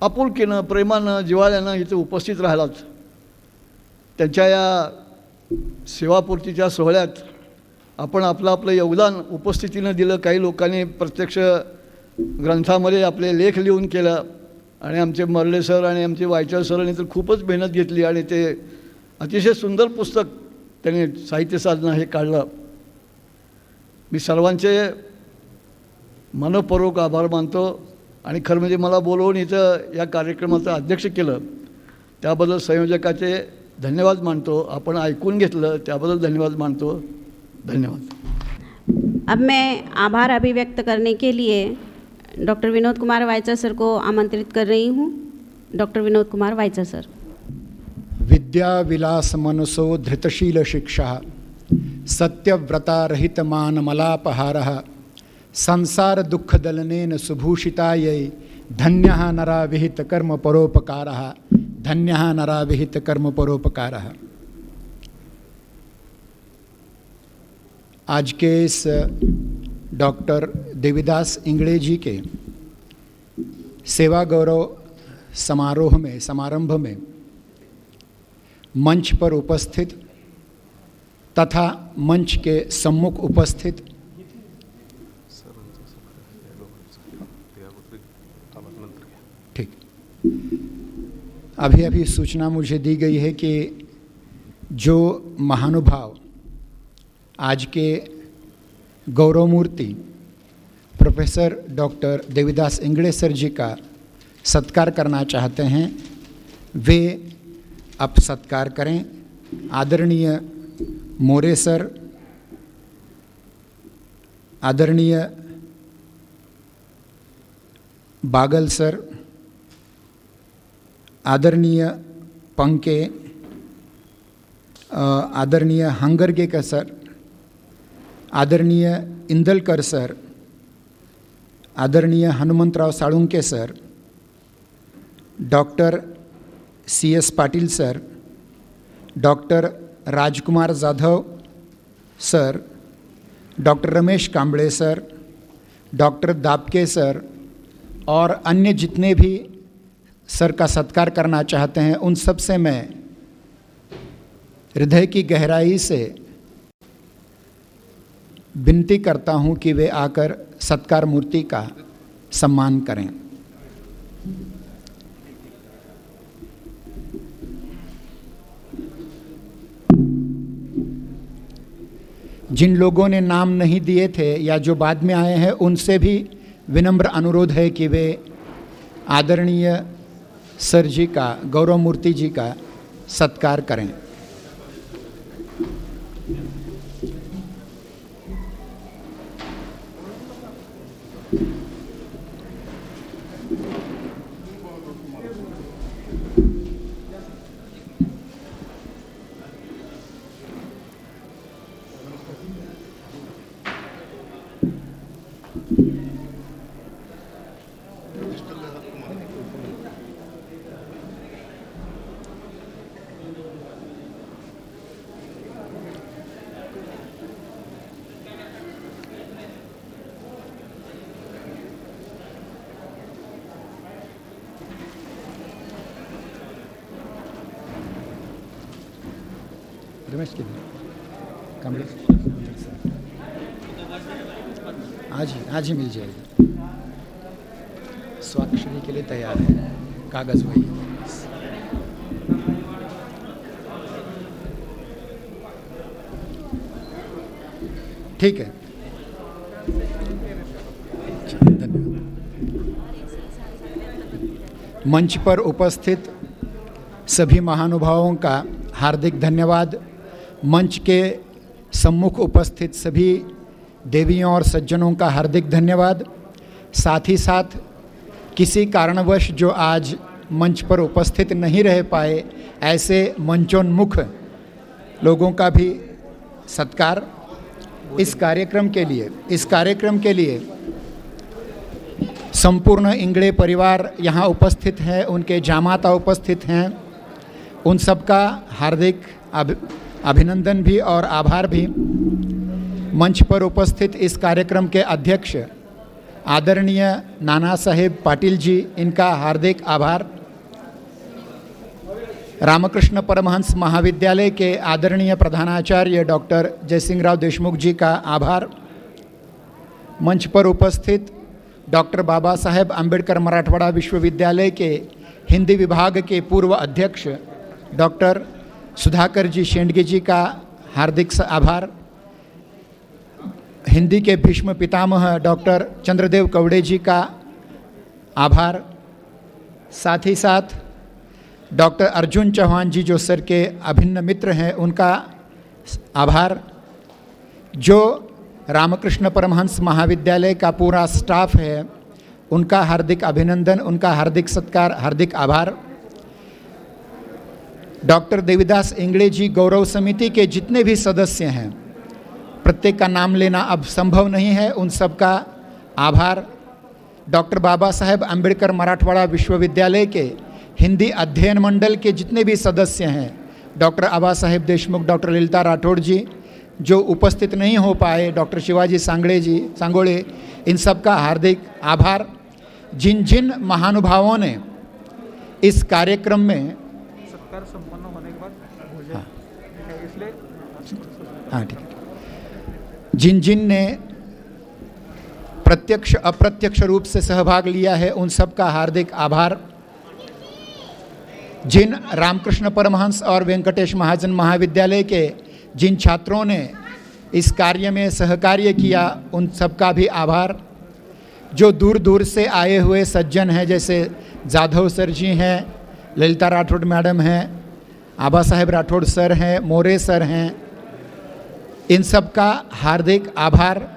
आपुलकीनं, प्रेमानं, जिव्हाळ्यानं इथे उपस्थित राहिलात. त्यांच्या या सेवापूर्तीच्या सोहळ्यात आपण आपलं योगदान उपस्थितीनं दिलं. काही लोकांनी प्रत्यक्ष ग्रंथामध्ये आपले लेख लिहून केलं आणि आमचे मर्ले सर आणि आमचे वायचळ सरांनी तर खूपच मेहनत घेतली आणि ते अतिशय सुंदर पुस्तक त्यांनी साहित्य साधना हे काढलं. मी सर्वांचे मनपूर्वक आभार मानतो आणि खरं म्हणजे मला बोलवून इथं या कार्यक्रमाचं अध्यक्ष केलं त्याबद्दल संयोजकाचे धन्यवाद मानतो. आपण ऐकून घेतलं त्याबद्दल धन्यवाद मानतो. धन्यवाद. अब मैं आभार अभिव्यक्त करने के लिए डॉक्टर विनोद कुमार वायचा सर को आमंत्रित कर रही हूँ. Doctor Vinod Kumar Waycha sir. विद्या विलास मनसो धृतशील शिक्षा सत्यव्रता रहित मान मलापहारः संसार दुख दलनेन सुभूषितायै धन्यः नरा विहित कर्म परोपकारः. धन्यः नरा विहित कर्म परोपकारः. आज के इस डॉक्टर देवीदास इंगड़े जी के सेवा गौरव समारंभ में मंच पर उपस्थित तथा मंच के सम्मुख उपस्थित ठीक अभी सूचना मुझे दी गई है कि जो महानुभाव आज के गौरव मूर्ति professor doctor Devidas Ingade sir जी का सत्कार करना चाहते हैं वे अब सत्कार करें. आदरणीय मोरे सर, आदरणीय बागल सर, आदरणीय पंके, आदरणीय हंगरगेकर सर, आदरणीय इंदलकर सर, आदरणीय Hanumantrao Salunke sir, doctor CS Patil sir, doctor Rajkumar Jadhav sir, doctor Ramesh Kamble sir, doctor Dapke sir और अन्य जितने भी सर का सत्कार करना चाहते हैं उन सब से मैं हृदय की गहराई से विनती करता हूं कि वे आकर सत्कार मूर्ति का सम्मान करें. जिन लोगों ने नाम नहीं दिए थे या जो बाद में आए हैं उनसे भी विनम्र अनुरोध है कि वे आदरणीय सर जी का, गौरव मूर्ति जी का सत्कार करें. रमेश के कमरे आज ही मिल जाएगी. स्वाक्षरी के लिए तैयार है, कागज़ वही. ठीक है, धन्यवाद. मंच पर उपस्थित सभी महानुभावों का हार्दिक धन्यवाद. मंच के सम्मुख उपस्थित सभी देवियों और सज्जनों का हार्दिक धन्यवाद. साथ ही साथ किसी कारणवश जो आज मंच पर उपस्थित नहीं रह पाए ऐसे मंचोन्मुख लोगों का भी सत्कार इस कार्यक्रम के लिए संपूर्ण इंगड़े परिवार यहाँ उपस्थित है, उनके जामाता उपस्थित हैं, उन सबका हार्दिक अभिनंदन भी और आभार भी। मंच पर उपस्थित इस कार्यक्रम के अध्यक्ष आदरणीय नाना साहेब पाटिल जी, इनका हार्दिक आभार। रामकृष्ण परमहंस महाविद्यालय के आदरणीय प्रधानाचार्य डॉक्टर जयसिंहराव देशमुख जी का आभार। मंच पर उपस्थित डॉक्टर बाबा साहेब आम्बेडकर मराठवाड़ा विश्वविद्यालय के हिंदी विभाग के पूर्व अध्यक्ष डॉक्टर सुधाकर जी शेंडगे जी का हार्दिक आभार। हिंदी के भीष्म पितामह डॉक्टर चंद्रदेव कवड़े जी का आभार। साथ ही साथ डॉक्टर अर्जुन चौहान जी जो सर के अभिन्न मित्र हैं, उनका आभार। जो रामकृष्ण परमहंस महाविद्यालय का पूरा स्टाफ है, उनका हार्दिक अभिनंदन, उनका हार्दिक सत्कार, हार्दिक आभार। डॉक्टर देवीदास इंगड़े जी गौरव समिति के जितने भी सदस्य हैं, प्रत्येक का नाम लेना अब संभव नहीं है, उन सब का आभार। डॉक्टर बाबा साहेब आम्बेडकर मराठवाड़ा विश्वविद्यालय के हिंदी अध्ययन मंडल के जितने भी सदस्य हैं, डॉक्टर आबा साहेब देशमुख, डॉक्टर ललिता राठौड़ जी जो उपस्थित नहीं हो पाए, डॉक्टर शिवाजी सांगोड़े, इन सब का हार्दिक आभार। जिन जिन महानुभावों ने इस कार्यक्रम में सत्कार संपन्न होने के बाद इसलिए हाँ ठीक है, जिन जिन ने प्रत्यक्ष अप्रत्यक्ष रूप से सहभाग लिया है, उन सब का हार्दिक आभार। जिन रामकृष्ण परमहंस और वेंकटेश महाजन महाविद्यालय के जिन छात्रों ने इस कार्य में सहकार्य किया, उन सब का भी आभार। जो दूर दूर से आए हुए सज्जन हैं, जैसे जाधव सर जी हैं, ललिता राठौड़ मैडम हैं, आबा साहेब राठौड़ सर हैं, मोरे सर हैं, इन सब का हार्दिक आभार।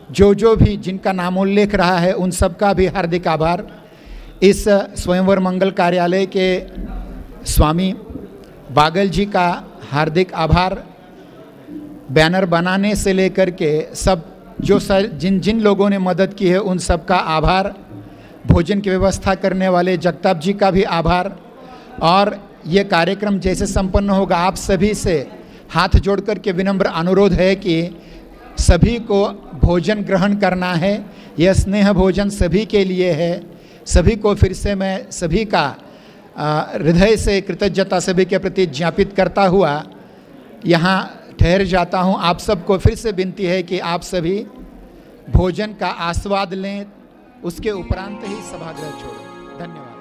जो भी जिनका नामोल्लेख रहा है, उन सब का भी हार्दिक आभार। इस स्वयंवर मंगल कार्यालय के स्वामी बागल जी का हार्दिक आभार। बैनर बनाने से लेकर के सब जो जिन जिन लोगों ने मदद की है, उन सब का आभार। भोजन की व्यवस्था करने वाले जगताप जी का भी आभार। और ये कार्यक्रम जैसे संपन्न होगा, आप सभी से हाथ जोड़ कर के विनम्र अनुरोध है कि सभी को भोजन ग्रहण करना है। यह स्नेह भोजन सभी के लिए है। सभी को फिर से मैं सभी का हृदय से कृतज्ञता सभी के प्रति ज्ञापित करता हुआ यहाँ ठहर जाता हूँ। आप सबको फिर से विनती है कि आप सभी भोजन का आस्वाद लें, उसके उपरांत ही सभागृह छोड़ें। धन्यवाद।